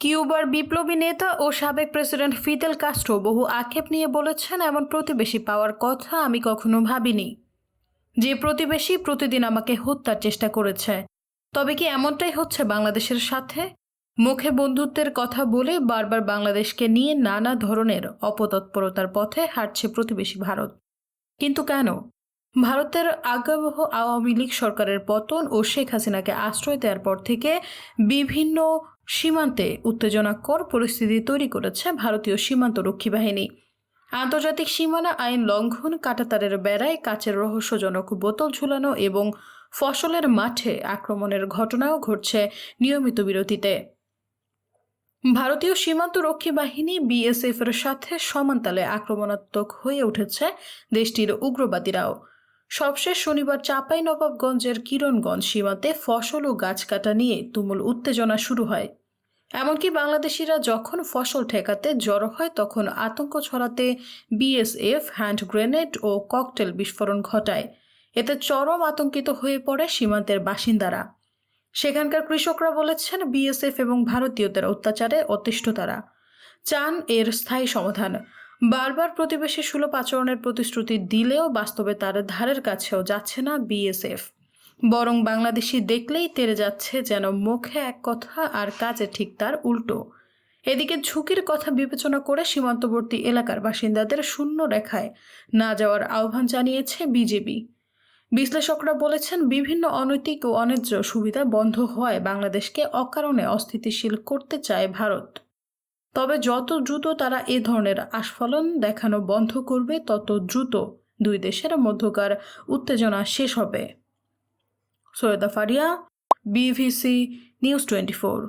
কিউবার বিপ্লবী নেতা ও সাবেক প্রেসিডেন্ট ফিদেল কাস্ট্রো বহু আক্ষেপ নিয়ে বলেছেন, এমন প্রতিবেশী পাওয়ার কথা আমি কখনো ভাবিনি। যে প্রতিবেশী প্রতিদিন আমাকে হত্যার চেষ্টা করেছে। তবে কি এমনটাই হচ্ছে বাংলাদেশের সাথে? মুখে বন্ধুত্বের কথা বলে বারবার বাংলাদেশকে নিয়ে নানা ধরনের অপতৎপরতার পথে হাঁটছে প্রতিবেশী ভারত। কিন্তু কেন? ভারতের আজ্ঞাবহ আওয়ামী লীগ সরকারের পতন ও শেখ হাসিনাকে আশ্রয় দেওয়ার পর থেকে বিভিন্ন সীমান্তে উত্তেজনাকর পরিস্থিতি তৈরি করেছে ভারতীয় সীমান্ত রক্ষী বাহিনী। আন্তর্জাতিক সীমানা আইন লঙ্ঘন, কাঁটাতারের বেড়ায় কাচের রহস্যজনক বোতল ঝুলানো এবং ফসলের মাঠে আক্রমণের ঘটনাও ঘটছে নিয়মিত বিরতিতে। ভারতীয় সীমান্ত রক্ষী বাহিনী বিএসএফ এর সাথে সমানতালে আক্রমণাত্মক হয়ে উঠেছে দেশটির উগ্রবাদীরাও। সবশেষ শনিবার চাঁপাইনবাবগঞ্জের কিরণগঞ্জ সীমান্তে ফসল ও গাছ কাটা নিয়ে তুমুল উত্তেজনা শুরু হয়। এমনকি বাংলাদেশিরা যখন ফসল ঠেকাতে জড়ো হয় তখন আতঙ্ক ছড়াতে বিএসএফ হ্যান্ড গ্রেনেড ও ককটেল বিস্ফোরণ ঘটায়। এতে চরম আতঙ্কিত হয়ে পড়ে সীমান্তের বাসিন্দারা। সেখানকার কৃষকরা বলেছেন, বিএসএফ এবং ভারতীয়দের অত্যাচারে অতিষ্ঠ তারা চান এর স্থায়ী সমাধান। বারবার প্রতিবেশী সুলভ আচরণের প্রতিশ্রুতি দিলেও বাস্তবে তার ধারের কাছেও যাচ্ছে না বিএসএফ। বরং বাংলাদেশি দেখলেই তেড়ে যাচ্ছে, যেন মুখে এক কথা আর কাজে ঠিক তার উল্টো। এদিকে ঝুঁকির কথা বিবেচনা করে সীমান্তবর্তী এলাকার বাসিন্দাদের শূন্য রেখায় না যাওয়ার আহ্বান জানিয়েছে বিজেপি। বিশ্লেষকরা বলেছেন, বিভিন্ন অনৈতিক ও অন্যায্য সুবিধা বন্ধ হওয়ায় বাংলাদেশকে অকারণে অস্থিতিশীল করতে চায় ভারত। তবে যত দ্রুত তারা এ ধরনের আস্ফালন দেখানো বন্ধ করবে, তত দ্রুত দুই দেশের মধ্যকার উত্তেজনা শেষ হবে। Syeda Faria, BBC news 24।